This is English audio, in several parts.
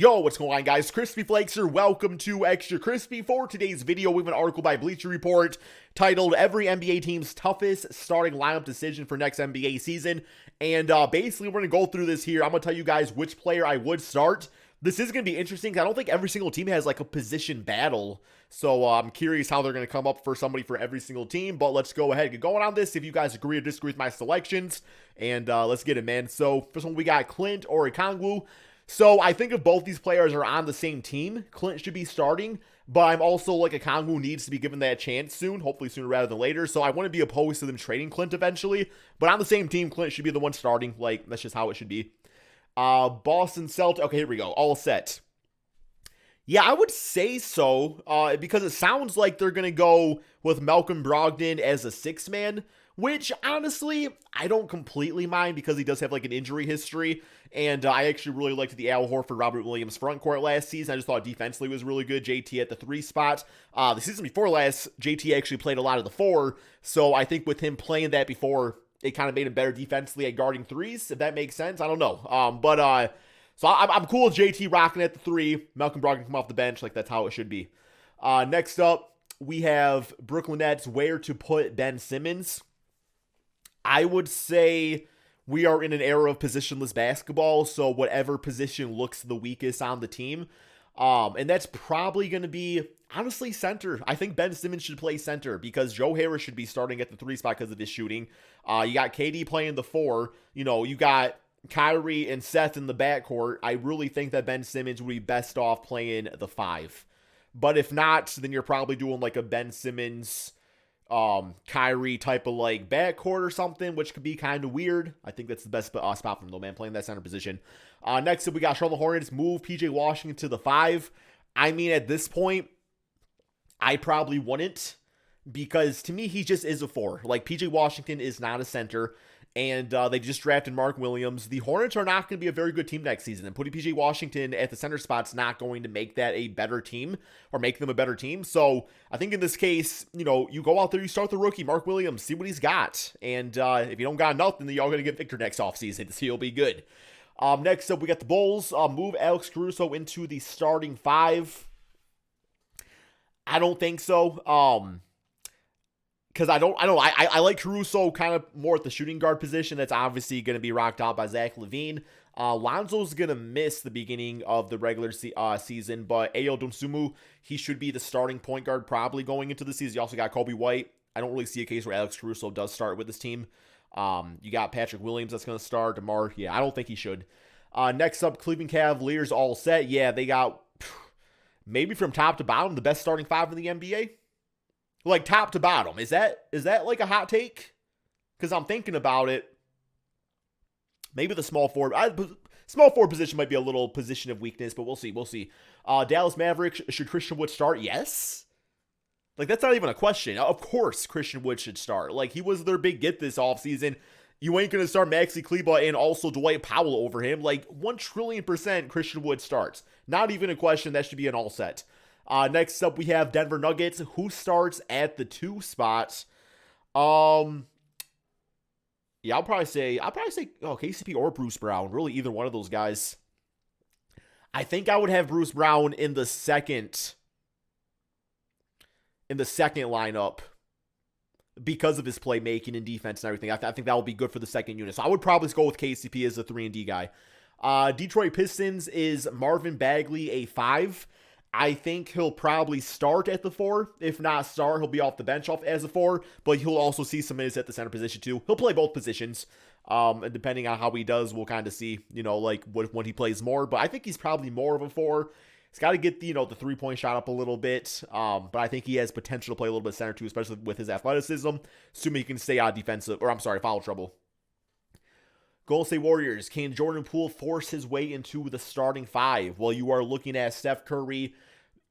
Yo, what's going on, guys? Crispy Flakes here. Welcome to Extra Crispy. For today's video, we have an article by Bleacher Report titled Every NBA Team's Toughest Starting Lineup Decision for Next NBA Season. And basically, we're going to go through this here. I'm going to tell you guys which player I would start. This is going to be interesting because I don't think every single team has like a position battle. So I'm curious how they're going to come up for somebody for every single team. But let's go ahead and get going on this. If you guys agree or disagree with my selections. And let's get it, man. So first one, we got Clint or Okongwu. So I think if both these players are on the same team, Clint should be starting, but I'm also like Okongwu needs to be given that chance soon, hopefully sooner rather than later. So I wouldn't be opposed to them trading Clint eventually, but on the same team, Clint should be the one starting. Like, that's just how it should be. Boston Celtic. Okay, here we go. All set. Yeah, I would say so, because it sounds like they're going to go with Malcolm Brogdon as a sixth man, which honestly, I don't completely mind because he does have like an injury history. And I actually really liked the Al Horford, Robert Williams front court last season. I just thought defensively was really good. JT at the 3 spot. The season before last, JT actually played a lot of the 4. So I think with him playing that before, it kind of made him better defensively at guarding threes, if that makes sense. I don't know. So I'm cool with JT rocking at the 3. Malcolm Brogdon come off the bench. Like, that's how it should be. Next up, we have Brooklyn Nets, where to put Ben Simmons. I would say we are in an era of positionless basketball, so whatever position looks the weakest on the team. And that's probably going to be, honestly, center. I think Ben Simmons should play center because Joe Harris should be starting at the 3 spot because of his shooting. You got KD playing the 4. You know, you got Kyrie and Seth in the backcourt. I really think that Ben Simmons would be best off playing the 5. But if not, then you're probably doing like a Ben Simmons Kyrie type of like backcourt or something, which could be kind of weird. I think that's the best spot for him though, man, playing that center position. Next up, we got Charlotte Hornets, move PJ Washington to the 5. I mean, at this point, I probably wouldn't, because to me, he just is a 4. Like, PJ Washington is not a center, and they just drafted Mark Williams. The Hornets are not going to be a very good team next season, and putting PJ Washington at the center spot's not going to make that a better team or make them a better team. So I think in this case, you know, you go out there, you start the rookie, Mark Williams, see what he's got. And if you don't got nothing, then y'all going to get Victor next offseason, so he'll be good. Next up, we got the Bulls. Move Alex Caruso into the starting 5. I don't think so. Because I like Caruso kind of more at the shooting guard position. That's obviously going to be rocked out by Zach LaVine. Lonzo's going to miss the beginning of the regular season, but Ayo Dosunmu, he should be the starting point guard probably going into the season. You also got Kobe White. I don't really see a case where Alex Caruso does start with this team. You got Patrick Williams that's going to start. DeMar, yeah, I don't think he should. Next up, Cleveland Cavaliers all set. Yeah, they got maybe from top to bottom the best starting 5 in the NBA. Like, top to bottom. Is that like a hot take? Because I'm thinking about it. Maybe the small forward position might be a little position of weakness, but we'll see. We'll see. Dallas Mavericks, should Christian Wood start? Yes. Like, that's not even a question. Of course Christian Wood should start. Like, he was their big get this offseason. You ain't going to start Maxi Kleber and also Dwight Powell over him. Like, 1,000,000,000% Christian Wood starts. Not even a question. That should be an all set. Next up, we have Denver Nuggets. Who starts at the 2 spot? Yeah, I'll probably say KCP or Bruce Brown. Really, either one of those guys. I think I would have Bruce Brown in the second lineup because of his playmaking and defense and everything. I think that would be good for the second unit. So I would probably go with KCP as the 3-and-D guy. Detroit Pistons is Marvin Bagley a 5. I think he'll probably start at the 4. If not start, he'll be off the bench as a 4. But he'll also see some minutes at the center position too. He'll play both positions. And depending on how he does, we'll kind of see, you know, like when he plays more. But I think he's probably more of a 4. He's got to get the 3-point shot up a little bit. But I think he has potential to play a little bit center too, especially with his athleticism. Assuming he can stay out of foul trouble. Golden State Warriors, can Jordan Poole force his way into the starting 5? Well, you are looking at Steph Curry,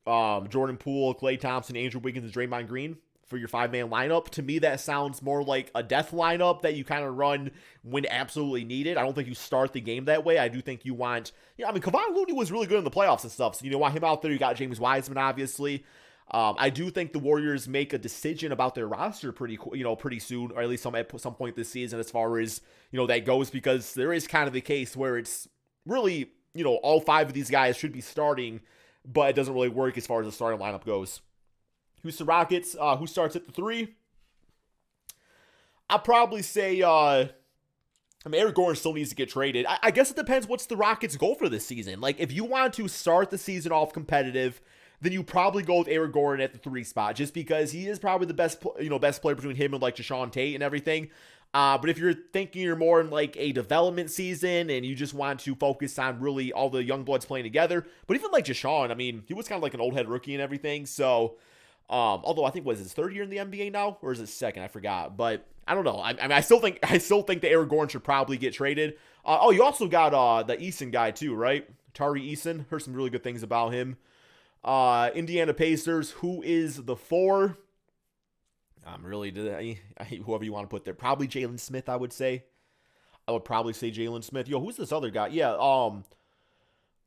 Jordan Poole, Klay Thompson, Andrew Wiggins, and Draymond Green for your 5-man lineup. To me, that sounds more like a death lineup that you kind of run when absolutely needed. I don't think you start the game that way. I do think you want, Kevon Looney was really good in the playoffs and stuff, so you want him out there. You got James Wiseman, obviously. I do think the Warriors make a decision about their roster pretty soon, or at least at some point this season, as far as that goes, because there is kind of the case where it's really all 5 of these guys should be starting, but it doesn't really work as far as the starting lineup goes. Houston Rockets, who starts at the 3? I'll probably say, Eric Gordon still needs to get traded. I guess it depends what's the Rockets' goal for this season. Like, if you want to start the season off competitive, then you probably go with Eric Gordon at the 3 spot, just because he is probably the best player between him and, like, Deshaun Tate and everything. But if you're thinking you're more in, like, a development season and you just want to focus on really all the young bloods playing together, but even, like, Deshaun, I mean, he was kind of like an old head rookie and everything, so, although I think, was his 3rd year in the NBA now, or is it 2nd? I forgot, but I don't know. I mean, I still think that Eric Gordon should probably get traded. You also got the Eason guy too, right? Tari Eason. Heard some really good things about him. Indiana Pacers. Who is the 4? Whoever you want to put there. Probably Jalen Smith, I would say. I would probably say Jalen Smith. Yo, who's this other guy? Yeah,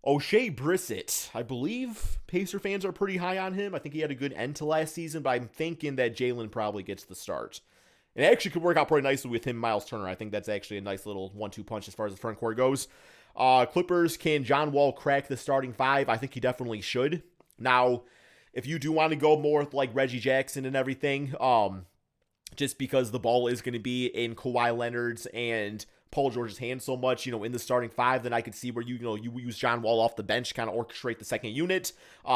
O'Shea Brissett. I believe Pacer fans are pretty high on him. I think he had a good end to last season, but I'm thinking that Jalen probably gets the start. And it actually could work out pretty nicely with him, Miles Turner. I think that's actually a nice little 1-2 punch as far as the front court goes. Clippers, can John Wall crack the starting 5? I think he definitely should. Now, if you do want to go more with like Reggie Jackson and everything, just because the ball is going to be in Kawhi Leonard's and Paul George's hands so much, in the starting 5, then I could see where you use John Wall off the bench, kind of orchestrate the second unit,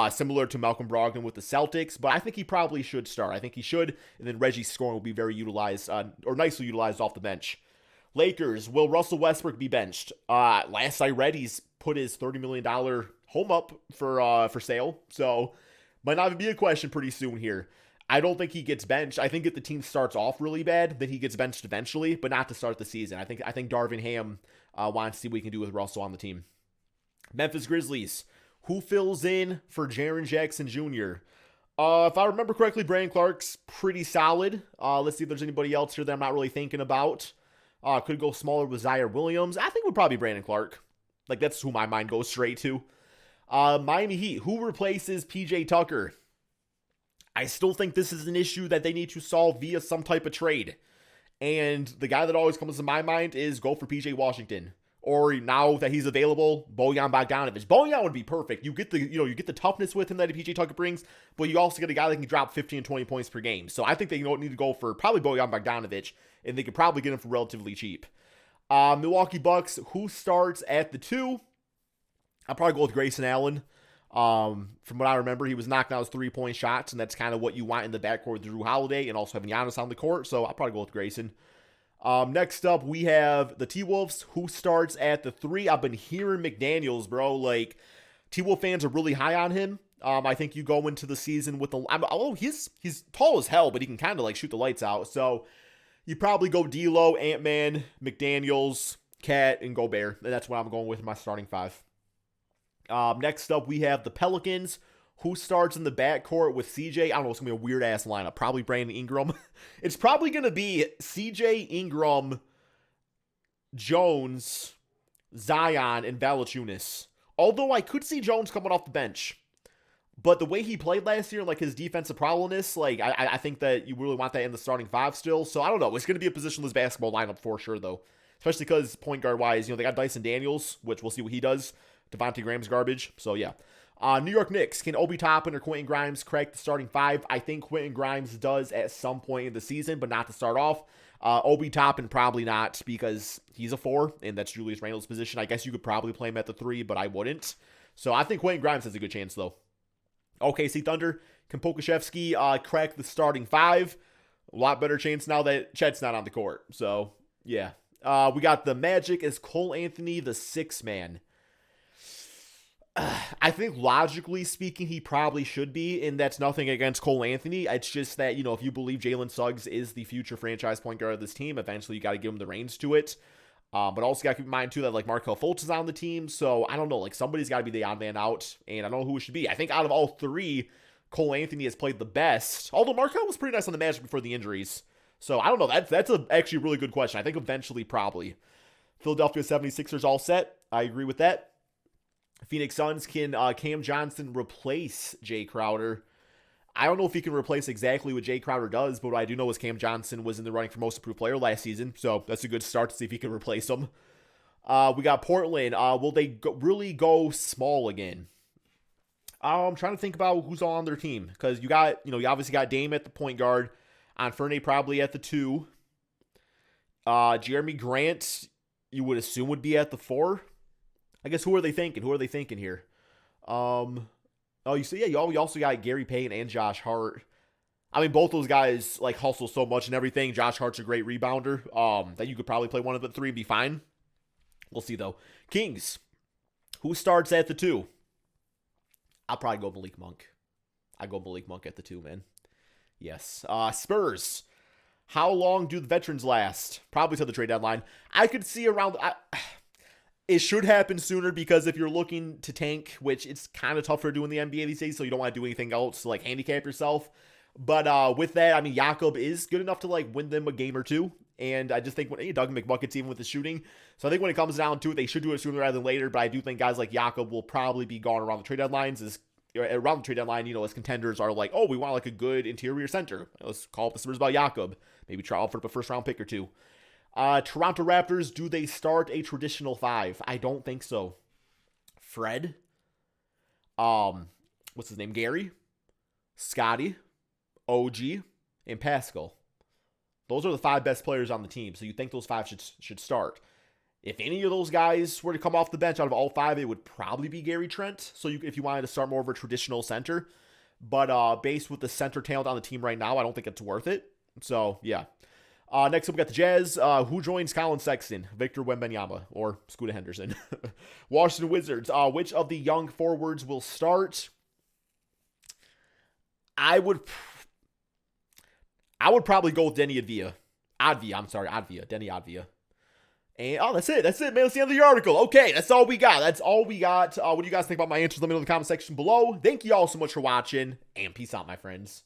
similar to Malcolm Brogdon with the Celtics. But I think he probably should start. I think he should, and then Reggie's scoring will be very utilized, or nicely utilized off the bench. Lakers, will Russell Westbrook be benched? Last I read, he's put his $30 million home up for sale, so might not even be a question pretty soon here. I don't think he gets benched. I think if the team starts off really bad, then he gets benched eventually, but not to start the season. I think Darvin Ham wants to see what he can do with Russell on the team. Memphis Grizzlies, who fills in for Jaren Jackson Jr.? If I remember correctly, Brandon Clark's pretty solid. Let's see if there's anybody else here that I'm not really thinking about. Could go smaller with Zaire Williams. I think it would probably be Brandon Clark. Like, that's who my mind goes straight to. Miami Heat, who replaces PJ Tucker? I still think this is an issue that they need to solve via some type of trade. And the guy that always comes to my mind is go for PJ Washington. Or now that he's available, Bojan Bogdanovic. Bojan would be perfect. You get the toughness with him that PJ Tucker brings, but you also get a guy that can drop 15 and 20 points per game. So I think they need to go for probably Bojan Bogdanovic, and they could probably get him for relatively cheap. Milwaukee Bucks, who starts at the 2? I'll probably go with Grayson Allen. From what I remember, he was knocking out his 3-point shots, and that's kind of what you want in the backcourt with Drew Holiday and also having Giannis on the court, so I'll probably go with Grayson. Next up, we have the T-Wolves, who starts at the 3. I've been hearing McDaniels, bro. Like, T-Wolf fans are really high on him. I think you go into the season with he's tall as hell, but he can kind of like shoot the lights out, so you probably go D'Lo, Ant-Man, McDaniels, Cat, and Gobert, and that's what I'm going with in my starting 5. Next up, we have the Pelicans, who starts in the backcourt with CJ. I don't know, it's going to be a weird-ass lineup. Probably Brandon Ingram. It's probably going to be CJ, Ingram, Jones, Zion, and Valanciunas. Although I could see Jones coming off the bench. But the way he played last year, like his defensive prowess, like I think that you really want that in the starting 5 still. So I don't know. It's going to be a positionless basketball lineup for sure, though. Especially because point guard-wise, they got Dyson Daniels, which we'll see what he does. Devontae Graham's garbage. So, yeah. New York Knicks, can Obi Toppin or Quentin Grimes crack the starting 5? I think Quentin Grimes does at some point in the season, but not to start off. Obi Toppin probably not, because he's a 4, and that's Julius Randle's position. I guess you could probably play him at the 3, but I wouldn't. So I think Quentin Grimes has a good chance, though. OKC Thunder, can Pokusevski crack the starting 5? A lot better chance now that Chet's not on the court. So, yeah. We got the Magic as Cole Anthony, the 6th man. I think logically speaking, he probably should be, and that's nothing against Cole Anthony. It's just that, if you believe Jalen Suggs is the future franchise point guard of this team, eventually you got to give him the reins to it. But also got to keep in mind, too, that, like, Markelle Fultz is on the team, so I don't know. Like, somebody's got to be the odd man out, and I don't know who it should be. I think out of all 3, Cole Anthony has played the best, although Markelle was pretty nice on the Magic before the injuries. So, I don't know. That's actually a really good question. I think eventually, probably. Philadelphia 76ers all set. I agree with that. Phoenix Suns, can Cam Johnson replace Jay Crowder? I don't know if he can replace exactly what Jay Crowder does, but what I do know is Cam Johnson was in the running for most improved player last season, so that's a good start to see if he can replace him. We got Portland. Will they really go small again? I'm trying to think about who's on their team, because you obviously got Dame at the point guard, Anfernee probably at the 2. Jeremy Grant, you would assume would be at the 4. I guess who are they thinking? Who are they thinking here? You also got Gary Payton and Josh Hart. I mean, both those guys like hustle so much and everything. Josh Hart's a great rebounder. That you could probably play one of the 3 and be fine. We'll see though. Kings, who starts at the 2? I'll probably go Malik Monk. I go Malik Monk at the 2, man. Yes. Spurs. How long do the veterans last? Probably till the trade deadline. I could see around. It should happen sooner, because if you're looking to tank, which it's kind of tough for doing the NBA these days, so you don't want to do anything else to like handicap yourself. But with that, I mean, Jakob is good enough to like win them a game or 2. And I just think Doug McBucket's even with the shooting. So I think when it comes down to it, they should do it sooner rather than later. But I do think guys like Jakob will probably be gone around the trade deadlines. Around the trade deadline, as contenders are like, oh, we want like a good interior center. Let's call up the Spurs about Jakob. Maybe try out for a first round pick or 2. Toronto Raptors, do they start a traditional 5? I don't think so. Fred. What's his name? Gary. Scotty. OG. And Pascal. Those are the 5 best players on the team. So you think those 5 should start. If any of those guys were to come off the bench out of all 5, it would probably be Gary Trent. So if you wanted to start more of a traditional center. But based with the center talent on the team right now, I don't think it's worth it. So, yeah. Next up, we got the Jazz. Who joins Colin Sexton? Victor Wembanyama or Scooter Henderson? Washington Wizards. Which of the young forwards will start? I would probably go with Denny Advia. Denny Advia. And, that's it, man. That's the end of the article. Okay, that's all we got. What do you guys think about my answers? Let me know in the comment section below. Thank you all so much for watching, and peace out, my friends.